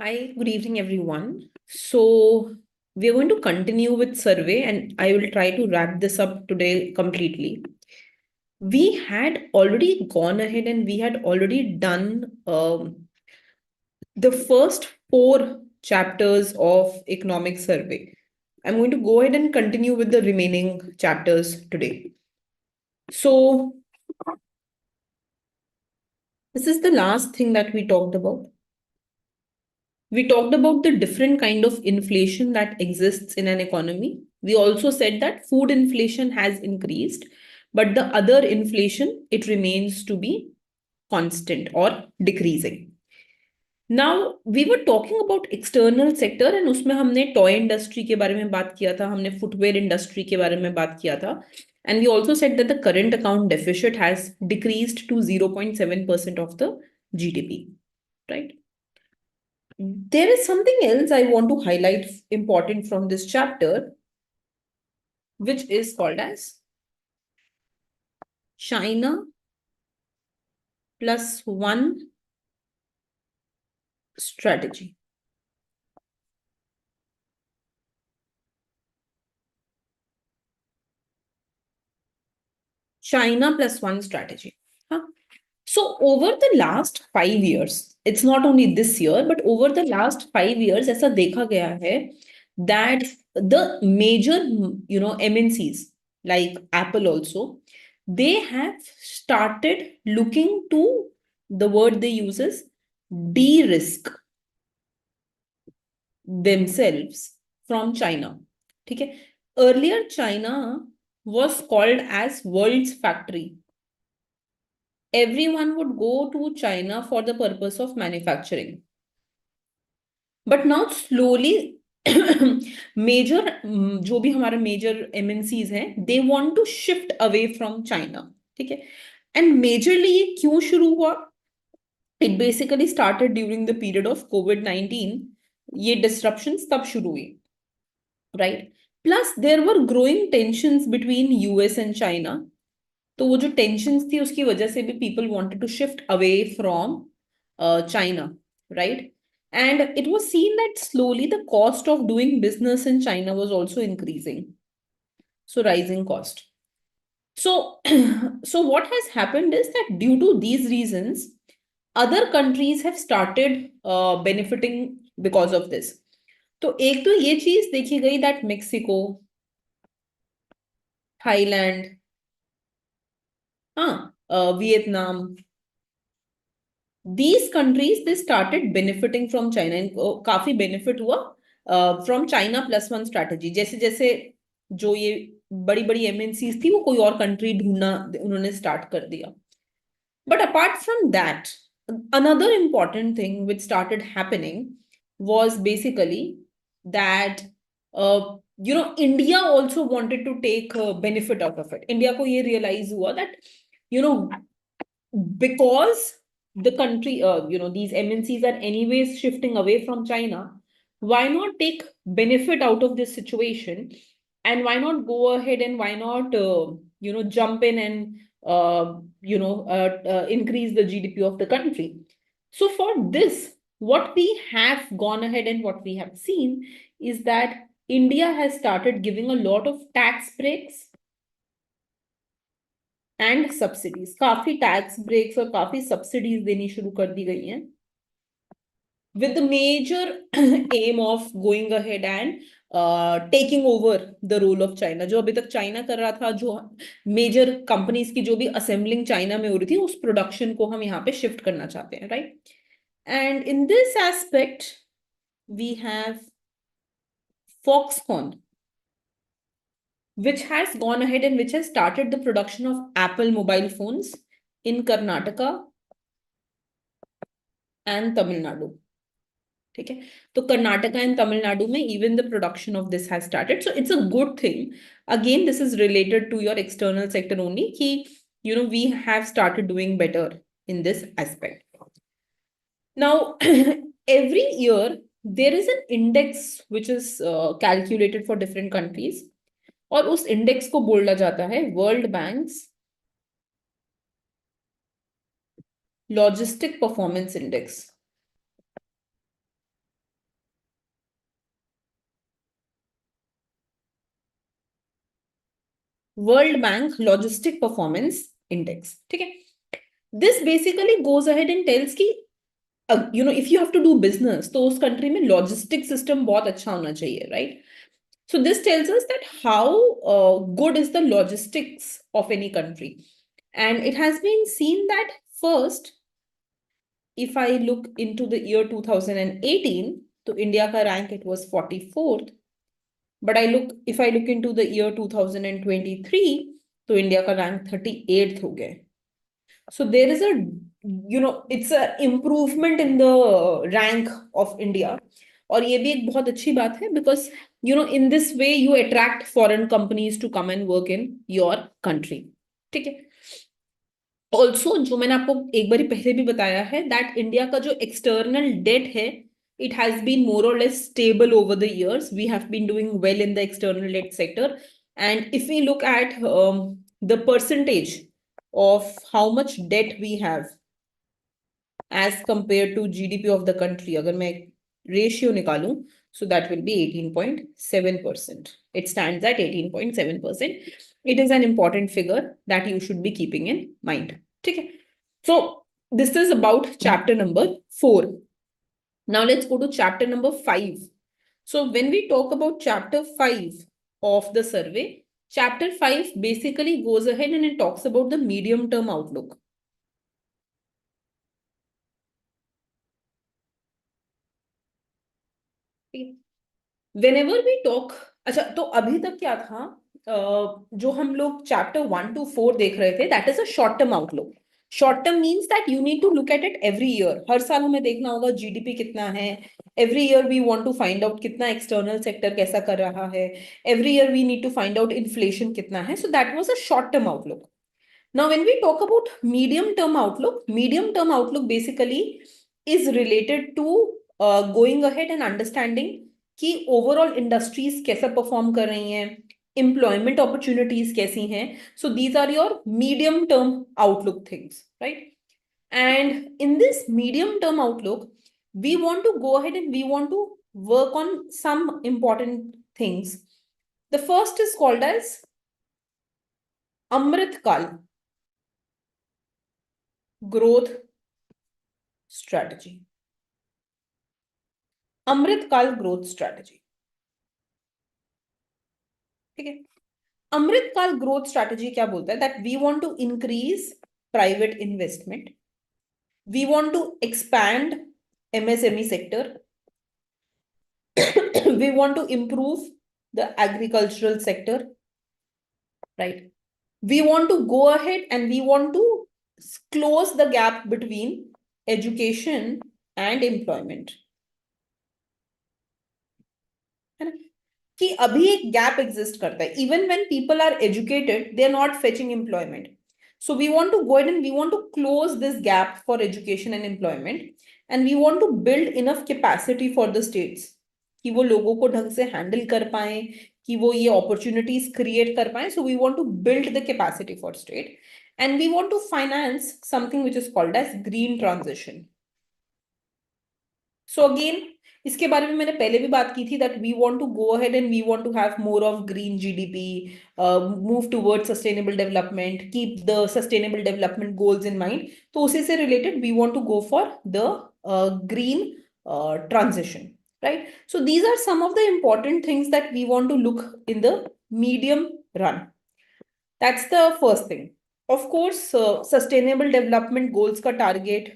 Hi, good evening, everyone. So, we're going to continue with survey, and I will try to wrap this up today completely. We had already gone ahead and we had already done the first four chapters of economic survey. I'm going to go ahead and continue with the remaining chapters today. So, this is the last thing that we talked about. We talked about the different kind of inflation that exists in an economy. We also said that food inflation has increased, but the other inflation, it remains to be constant or decreasing. Now, we were talking about external sector and उसमें हमने toy industry के बारे में बात किया था, हमने footwear industry के बारे में बात किया था. And we also said that the current account deficit has decreased to 0.7% of the GDP, right? There is something else I want to highlight important from this chapter, which is called as China plus one strategy. China plus one strategy. Huh? So over the last 5 years, it's not only this year, but over the last 5 years, ऐसा देखा गया है that the major, MNCs like Apple also, they have started looking to, the word they use is de-risk themselves from China. Okay. Earlier, China was called as world's factory. Everyone would go to China for the purpose of manufacturing. But now slowly, major, जो भी हमारे major MNCs हैं, they want to shift away from China. ठीक है. And majorly ये क्यों शुरू हुआ? It basically started during the period of COVID-19. ये disruptions तब शुरू हुई, right? Plus there were growing tensions between US and China. तो वो जो tensions थी उसकी वजह से भी people wanted to shift away from China, right? And it was seen that slowly the cost of doing business in China was also increasing. So rising cost. So, so what has happened is that due to these reasons, other countries have started benefiting because of this. तो एक तो ये चीज देखी गई that Mexico, Thailand, Vietnam, these countries they started benefiting from China and काफी benefit हुआ from China plus one strategy. जैसे जैसे जो ये बड़ी बड़ी MNCs थी वो कोई और country ढूंढना उन्होंने start कर दिया. But apart from that, another important thing which started happening was basically that India also wanted to take benefit out of it. India को ये realize हुआ that because the country, these MNCs are anyways shifting away from China, why not take benefit out of this situation? And why not go ahead and why not, jump in and, increase the GDP of the country? So for this, what we have gone ahead and what we have seen is that India has started giving a lot of tax breaks and subsidies. काफी tax breaks और काफी subsidies देनी शुरू कर दी गई हैं with the major aim of going ahead and taking over the role of China. जो अभी तक चाइना कर रहा था, जो मेजर कंपनीज की जो भी असेंबलिंग चाइना में हो रही थी, उस प्रोडक्शन को हम यहाँ पे शिफ्ट करना चाहते हैं, right? And in this aspect we have Foxconn, which has gone ahead and which has started the production of Apple mobile phones in Karnataka and Tamil Nadu. ठीक है, तो कर्नाटका एंड तमिलनाडु में even the production of this has started. So it's a good thing. Again, this is related to your external sector only कि we have started doing better in this aspect. Now, every year there is an index which is calculated for different countries और उस index को बोला जाता है world banks logistic performance index. World bank logistic performance index, ठीक है. This basically goes ahead and tells कि if you have to do business तो उस कंट्री में लॉजिस्टिक सिस्टम बहुत अच्छा होना चाहिए, right. So this tells us that how good is the logistics of any country. And it has been seen that first, if I look into the year 2018, to India ka rank it was 44th. But if I look into the year 2023, to India ka rank 38th ho gaya. So there is it's a improvement in the rank of India. और ये भी एक बहुत अच्छी बात है because in this way you attract foreign companies to come and work in your country. ठीक है. ऑल्सो जो मैंने आपको एक बार पहले भी बताया है दैट इंडिया का जो एक्सटर्नल डेट है it has been more or less stable over the years. We have been doing well in the external debt sector. And if we look at the percentage of how much debt we have as compared to GDP of the country, अगर मैं ratio निकालूं, so that will be 18.7%. It stands at 18.7%. It is an important figure that you should be keeping in mind. ठीक है. So this is about chapter number 4. Now let's go to chapter number 5. So when we talk about chapter 5 of the survey, chapter 5 basically goes ahead and it talks about the medium term outlook. Whenever we talk, अच्छा तो अभी तक क्या था, जो हम लोग chapter 1 to 4 देख रहे थे, that is a short term outlook. Short term means that you need to look at it every year. हर साल हमें देखना होगा GDP कितना है. Every year we want to find out कितना external sector कैसा कर रहा है. Every year we need to find out inflation कितना है. So that was a short term outlook. Now when we talk about medium term outlook basically is related to going ahead and understanding कि overall industries कैसा perform कर रही हैं, employment opportunities कैसी हैं. So these are your medium term outlook things, right. And in this medium term outlook we want to go ahead and we want to work on some important things. The first is called as Amrit Kal growth strategy. Amrit Kal growth strategy. ठीक है. अमृत काल growth strategy क्या बोलता है that we want to increase private investment, we want to expand MSME sector, we want to improve the agricultural sector, right. We want to go ahead and we want to close the gap between education and employment, है ना. कि अभी एक gap exist करता है. Even when people are educated they are not fetching employment. So we want to go ahead and we want to close this gap for education and employment, and we want to build enough capacity for the states कि वो लोगों को ढंग से handle कर पाए, कि वो ये अपॉर्चुनिटीज क्रिएट कर पाए. So we want to build the capacity for state, and we want to finance something which is called as green transition. So again, इसके बारे में मैंने पहले भी बात की थी that we want to go ahead and we want to have more of green GDP, move towards sustainable development, keep the sustainable development goals in mind. तो उसी से related we want to go for the green transition, right? So these are some of the important things that we want to look in the medium run. That's the first thing. Of course, sustainable development goals का target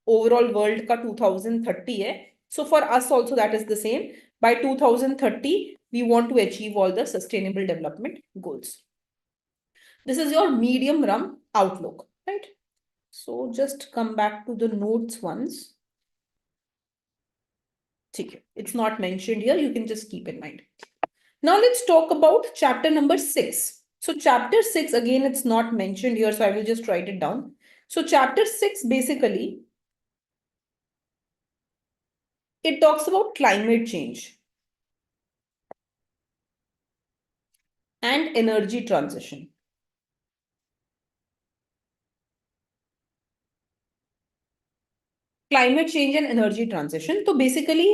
overall world का 2030 है. So for us also that is the same. By 2030, we want to achieve all the sustainable development goals. This is your medium run outlook, right? So just come back to the notes once. It's not mentioned here. You can just keep in mind. Now let's talk about chapter number 6. So chapter 6, again, it's not mentioned here, so I will just write it down. So chapter 6, basically, it talks about climate change and energy transition. Climate change and energy transition. So basically,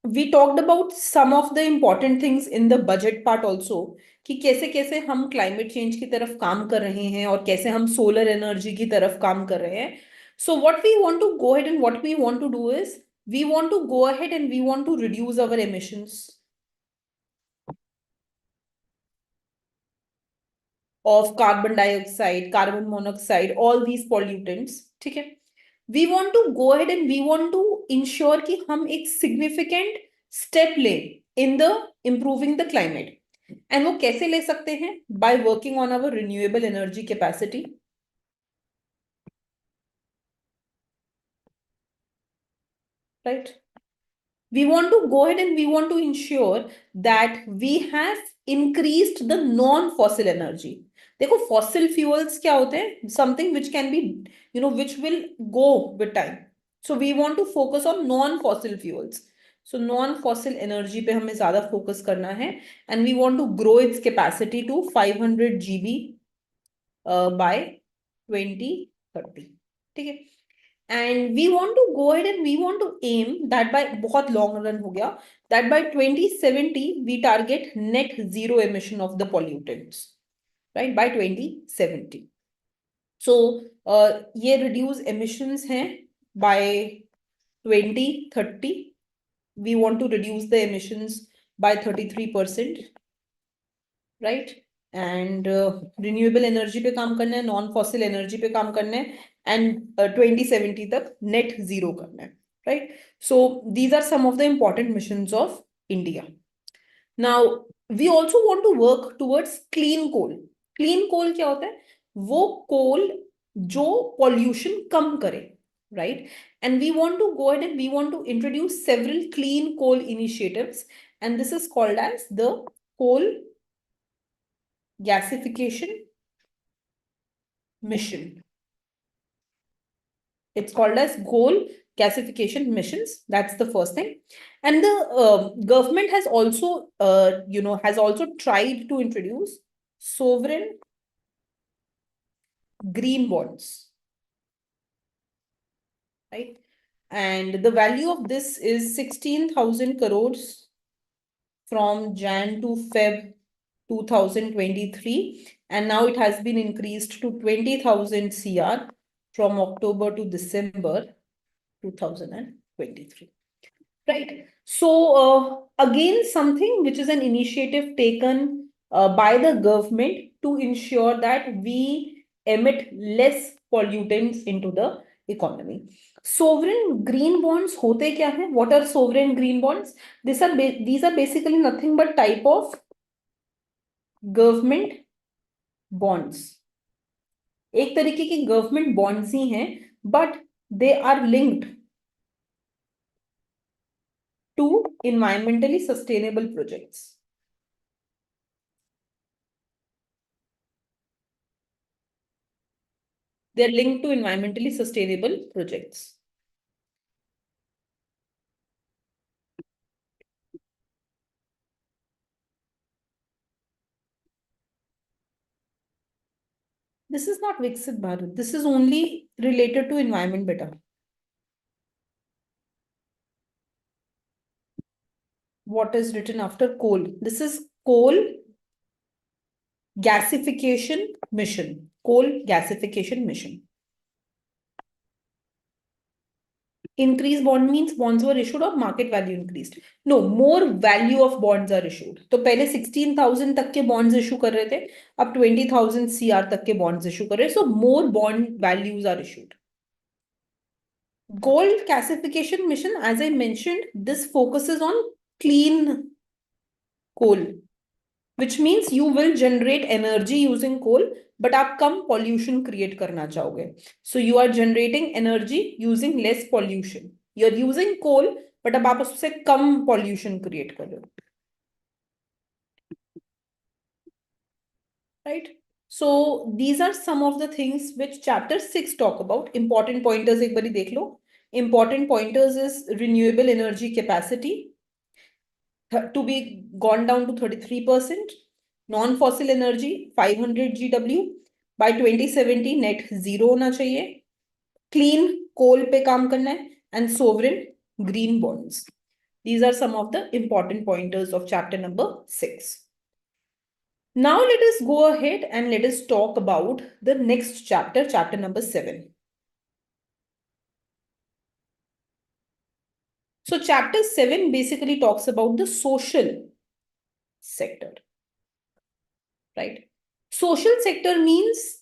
we talked about some of the important things in the budget part also, कि कैसे कैसे हम climate change की तरफ काम कर रहे हैं और कैसे हम सोलर एनर्जी की तरफ काम कर रहे हैं. So what we want to go ahead and what we want to do is we want to go ahead and we want to reduce our emissions of carbon dioxide, carbon monoxide, all these pollutants. ठीक है. We want to go ahead and we want to ensure कि हम एक significant step लें in the improving the climate. And वो कैसे ले सकते हैं? By working on our renewable energy capacity. Right? We want to go ahead and we want to ensure that we have increased the non-fossil energy. देखो fossil fuels क्या होते हैं? Something which can be, which will go with time. So we want to focus on non-fossil fuels. So non-fossil energy पे हमें ज़्यादा focus करना है and we want to grow its capacity to 500 GB by 2030. ठीक है. And we want to go ahead and we want to aim that by बहुत long run हो गया that by 2070 we target net zero emission of the pollutants, right, by 2070. So ये reduce emissions हैं by 2030. We want to reduce the emissions by 33%, right? And renewable energy पे काम करना है, non fossil energy पे काम करना है and 2070 तक net zero करना है, right? So these are some of the important missions of India. Now we also want to work towards clean coal. Clean coal क्या होता है? वो coal जो pollution कम करे, right? And we want to go ahead and we want to introduce several clean coal initiatives, and this is called as the coal gasification mission. It's called as coal gasification missions. That's the first thing. And the government has also, has also tried to introduce sovereign green bonds, right? And the value of this is 16,000 crores from Jan to Feb 2023, and now it has been increased to 20,000 CR from October to December 2023. Right. So again, something which is an initiative taken by the government to ensure that we emit less pollutants into the economy. Sovereign green bonds होते क्या हैं? What are sovereign green bonds? These are basically nothing but type of government bonds. एक तरीके की government bonds ही हैं, but they are linked to environmentally sustainable projects. They're linked to environmentally sustainable projects. This is not Viksit Bharat. This is only related to environment, beta. What is written after coal? This is coal gasification mission. Coal gasification mission. Increase bond means bonds were issued or market value increased. No, more value of bonds are issued. तो पहले 16,000 तक के bonds issue कर रहे थे, अब 20,000 CR तक के bonds issue कर रहे हैं. So more bond values are issued. Gold gasification mission, as I mentioned, this focuses on clean coal, which means you will generate energy using coal, but आप कम pollution create करना चाहोगे. So you are generating energy using less pollution. You're using coal, but अब आप उससे कम pollution create कर रहे हो. Right? So these are some of the things which chapter 6 talk about. Important pointers एक बारी देख लो. Important pointers is renewable energy capacity to be gone down to 33%. Non-fossil energy 500 GW. By 2070 net zero होना चाहिए. Clean coal पे काम करना है. And sovereign green bonds. These are some of the important pointers of chapter number 6. Now let us go ahead and let us talk about the next chapter, chapter number 7. So chapter 7 basically talks about the social sector, right? Social sector means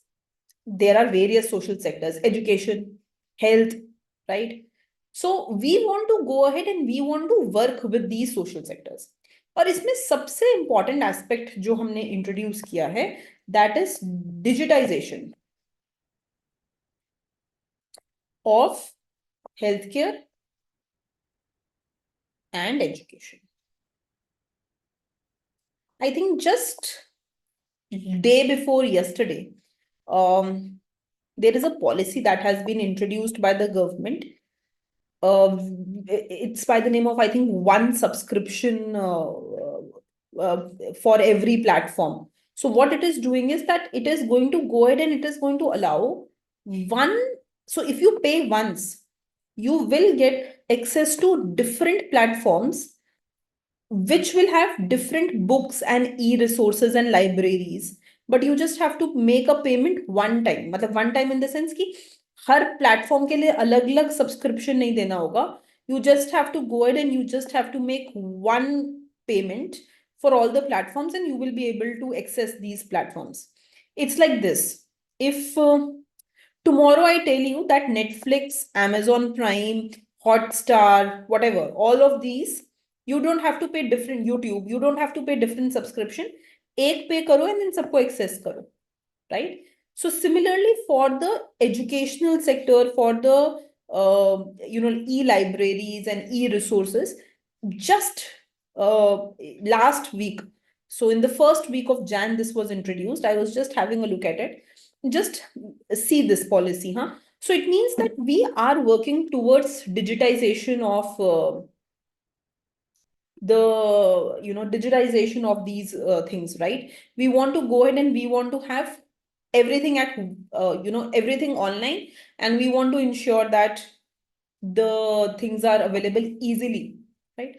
there are various social sectors, education, health, right? So we want to go ahead and we want to work with these social sectors. और इसमें सबसे important aspect जो हमने introduce किया है, that is digitization of healthcare and education. I think just day before yesterday, there is a policy that has been introduced by the government. It's by the name of, I think, one subscription for every platform. So what it is doing is that it is going to go ahead and it is going to allow one. So if you pay once, you will get access to different platforms which will have different books and e-resources and libraries. But you just have to make a payment one time. मतलब one time in the sense कि हर platform के लिए अलग-अलग subscription नहीं देना होगा. You just have to go ahead and you just have to make one payment for all the platforms and you will be able to access these platforms. It's like this. If tomorrow I tell you that Netflix, Amazon Prime, Hotstar, whatever, all of these, you don't have to pay different YouTube, you don't have to pay different subscription. एक pay करो and then सबको access करो, right? So similarly for the educational sector, for the e-libraries and e-resources, just last week, so in the first week of Jan, this was introduced. I was just having a look at it. Just see this policy, huh? So it means that we are working towards digitization of digitization of these things, right? We want to go ahead and we want to have everything at everything online, and we want to ensure that the things are available easily, right?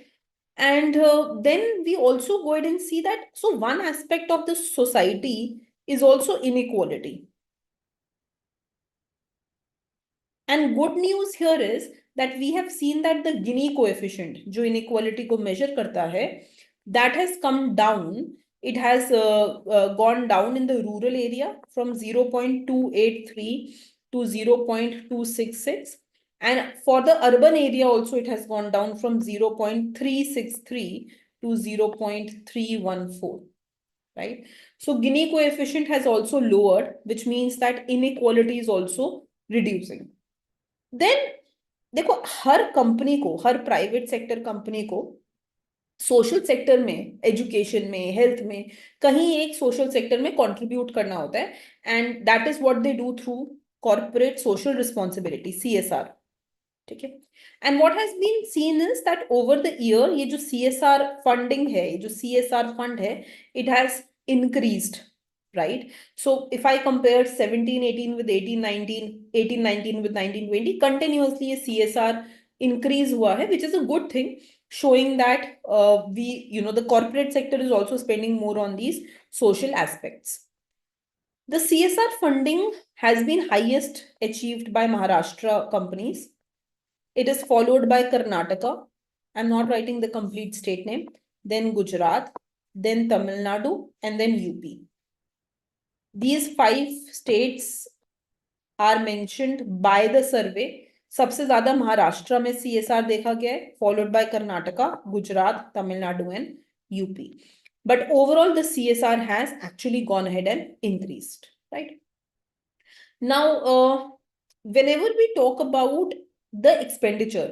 And then we also go ahead and see that, so one aspect of the society is also inequality. And good news here is that we have seen that the Gini coefficient, जो inequality को measure करता है, that has come down. It has gone down in the rural area from 0.283 to 0.266. And for the urban area also, it has gone down from 0.363 to 0.314, right? So Gini coefficient has also lowered, which means that inequality is also reducing. Then देखो, हर company को, हर private sector company को social sector में, education में, health में, कहीं एक सोशल सेक्टर में कंट्रीब्यूट करना होता है, and that is what they do through corporate social responsibility, CSR. ठीक है. And what has been seen is that over the year ये जो CSR फंडिंग है, ये जो CSR फंड है, it has increased, right? So if I compare 17-18 with 18-19, 18-19 with 19-20, continuously a CSR increase हुआ है, which is a good thing, showing that the corporate sector is also spending more on these social aspects. The CSR funding has been highest achieved by Maharashtra companies. It is followed by Karnataka. I'm not writing the complete state name. Then Gujarat, then Tamil Nadu, and then UP. These 5 states are mentioned by the survey. सबसे ज्यादा महाराष्ट्र में CSR देखा गया है, followed by Karnataka, Gujarat, Tamil Nadu, and UP. But overall, the CSR has actually gone ahead and increased, right? Now, whenever we talk about the expenditure,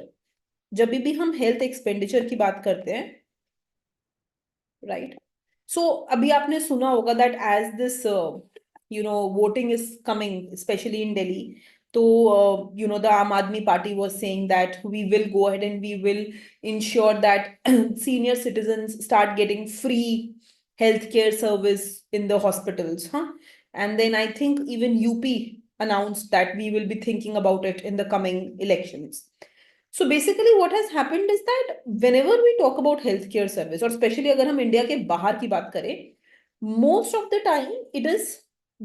जब भी हम health expenditure की बात करते हैं, right? So अभी आपने सुना होगा that as this voting is coming, especially in Delhi, so the Aam Aadmi Party was saying that we will go ahead and we will ensure that senior citizens start getting free healthcare service in the hospitals, huh? And then I think even UP announced that we will be thinking about it in the coming elections. So basically what has happened is that whenever we talk about healthcare service, और especially अगर हम India के बाहर की बात करें, Most of the time it is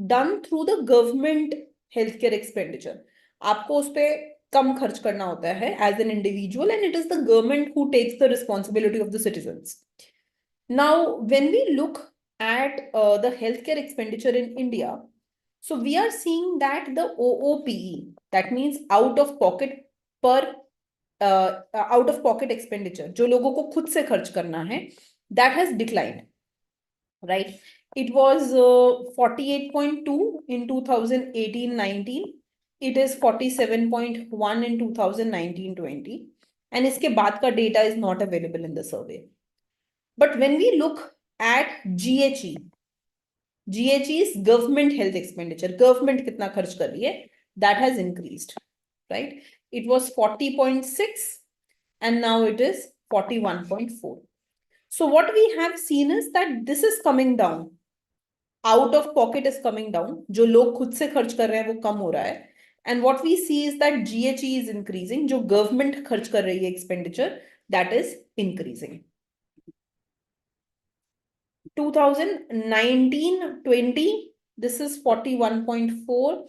done through the government healthcare expenditure. आपको उस पे कम खर्च करना होता है as an individual, and it is the government who takes the responsibility of the citizens. Now, when we look at the healthcare expenditure in India, so we are seeing that the OOPE, that means out of pocket per out of pocket expenditure, जो लोगों को खुद से खर्च करना है, that has declined, right? It was 48.2 in 2018-19. It is 47.1 in 2019-20. And इसके बाद का data is not available in the survey. But when we look at GHE, GHE is government health expenditure. Government कितना खर्च कर रही है? That has increased, right? It was 40.6 and now it is 41.4. So what we have seen is that this is coming down. Out of pocket is coming down. जो लोग खुद से खर्च कर रहे हैं वो कम हो रहा है. And what we see is that GHE is increasing. जो government खर्च कर रही है expenditure, that is increasing. 2019-20, this is 41.4,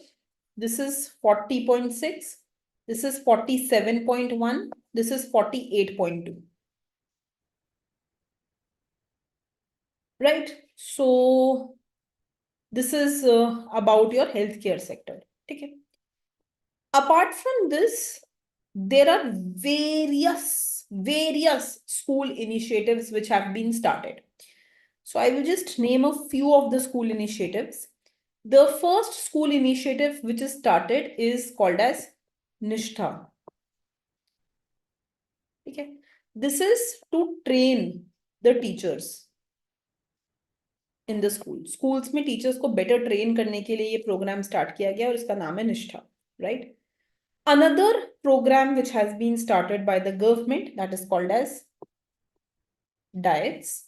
this is 40.6, this is 47.1, this is 48.2. Right? So this is about your healthcare sector. Okay. Apart from this, there are various school initiatives which have been started. So I will just name a few of the school initiatives. The first school initiative which is started is called as Nishtha. Okay. This is to train the teachers in the school. Schools में teachers को better train करने के लिए ये program start किया गया और इसका नाम है निष्ठा, right? Another program which has been started by the government, that is called as DIETS.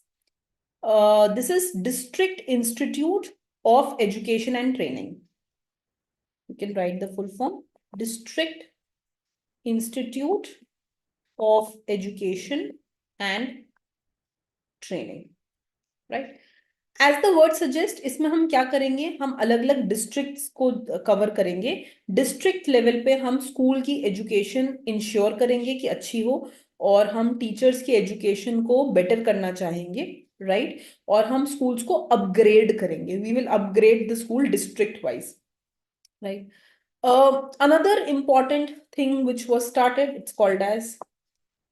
This is District Institute of Education and Training. You can write the full form. District Institute of Education and Training, right? As the word suggests, इसमें हम क्या करेंगे? हम अलग अलग districts को cover करेंगे. District level पे हम स्कूल की एजुकेशन इंश्योर करेंगे कि अच्छी हो, और हम टीचर्स की एजुकेशन को बेटर करना चाहेंगे, राइट? और हम स्कूल्स को अपग्रेड करेंगे. We will upgrade the school district wise, right? Another important thing which was started, it's called as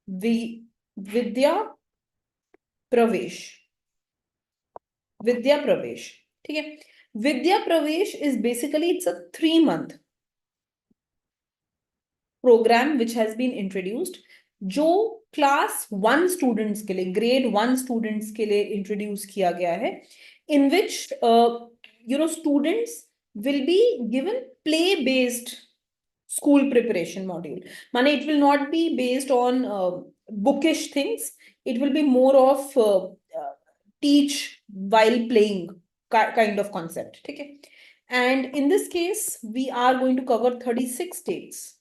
Vidya Pravesh. Vidya Pravesh. ठीक है? Vidya Pravesh is basically, it's a 3-month program which has been introduced, जो class 1 students के लिए, grade 1 students के लिए introduce किया गया है, in which students will be given play based school preparation module. माने it will not be based on bookish things. It will be more of teach while playing kind of concept. Okay? And in this case, we are going to cover 36 states,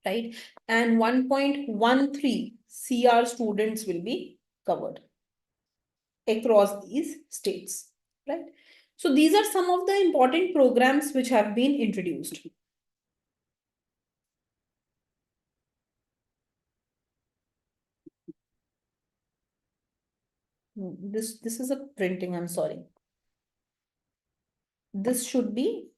right? And 1.13 CR students will be covered across these states, right? So these are some of the important programs which have been introduced. This is a printing, I'm sorry. This should be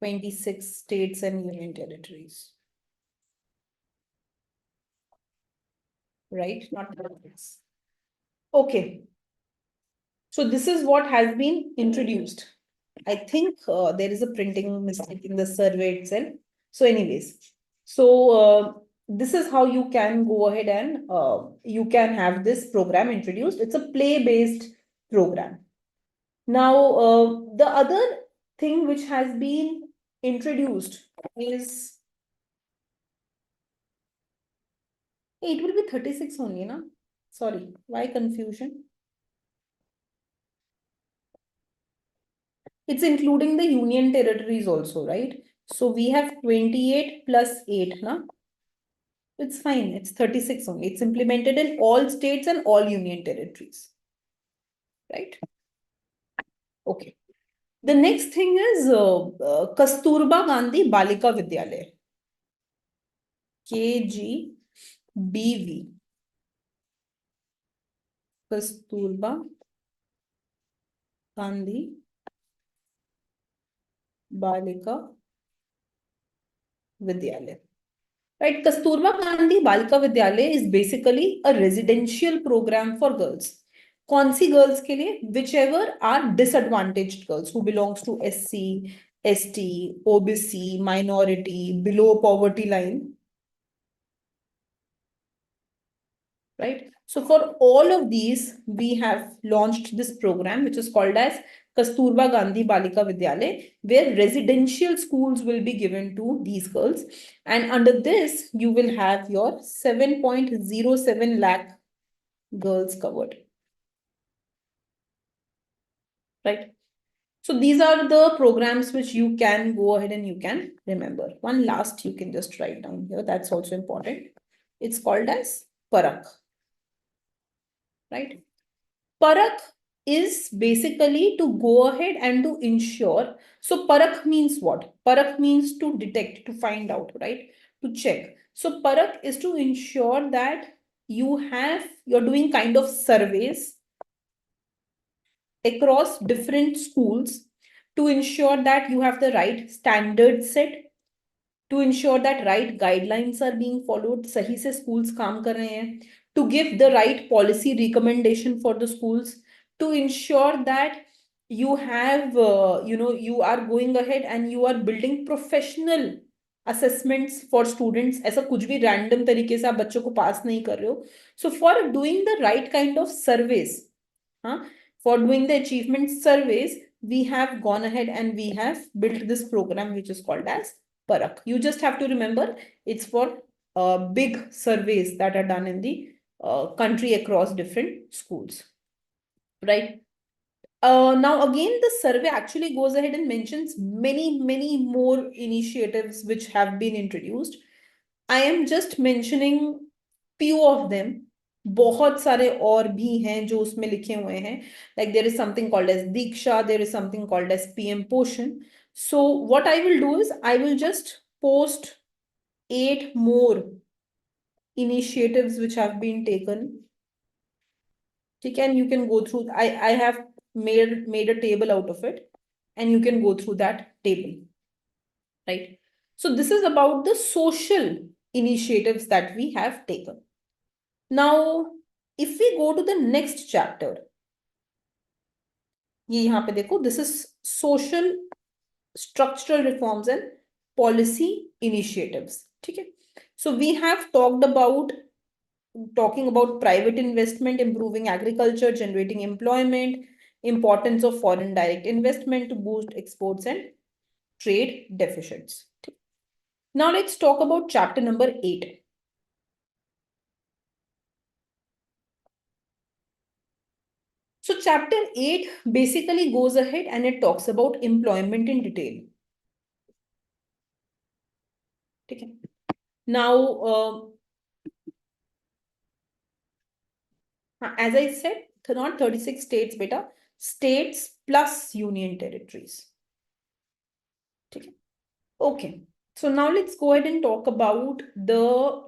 26 states and union territories. Right? Not this. Okay. So this is what has been introduced. I think there is a printing mistake in the survey itself. So anyways, so this is how you can go ahead and you can have this program introduced. It's a play-based program. Now, the other thing which has been introduced is, it will be 36 only, na? Sorry, why confusion? It's including the union territories also, right? So we have 28 plus 8, na? It's fine, it's 36 only. It's implemented in all states and all union territories. right? Okay. The next thing is Kasturba Gandhi Balika Vidyalaya, KGBV. Kasturba Gandhi Balika Vidyalaya. Right, Kasturba Gandhi Balika Vidyalaya is basically a residential program for girls. कौन सी girls के लिए? Whichever are disadvantaged girls who belongs to SC, ST, OBC, minority, below poverty line, right? So for all of these, we have launched this program, which is called as Kasturba Gandhi Balika Vidyalaya, where residential schools will be given to these girls. And under this, you will have your 7.07 lakh girls covered, right? So these are the programs which you can go ahead and you can remember. One last you can just write down here. That's also important. It's called as Parak, right? Parak is basically to go ahead and to ensure. So Parak means what? Parak means to detect, to find out, right? To check. So Parak is to ensure that you're doing kind of surveys across different schools to ensure that you have the right standard set, to ensure that right guidelines are being followed, sahi se schools kaam kar rahe hain, to give the right policy recommendation for the schools, to ensure that you have you are going ahead and you are building professional assessments for students. ऐसा कुछ भी random तरीके से आप बच्चों को पास नहीं कर रहे हो. So for doing the right kind of surveys, for doing the achievement surveys, we have gone ahead and we have built this program which is called as Parak. You just have to remember it's for big surveys that are done in the country across different schools, right? Now again, the survey actually goes ahead and mentions many more initiatives which have been introduced. I am just mentioning few of them. बहुत सारे और भी हैं जो उसमें लिखे हुए हैं. Like there is something called as Diksha, there is something called as PM Poshan. So what I will do is I will just post 8 more initiatives which have been taken. Okay, and you can go through. I have made a table out of it, and you can go through that table, right? So this is about the social initiatives that we have taken. Now, if we go to the next chapter, ये यहाँ पे देखो, this is social structural reforms and policy initiatives. ठीक है? So we have talking about private investment, improving agriculture, generating employment, importance of foreign direct investment to boost exports and trade deficits. Now let's talk about chapter number 8. So chapter 8 basically goes ahead and it talks about employment in detail. Okay. Now, as I said, not 36 states, beta, states plus union territories. Okay. So now let's go ahead and talk about the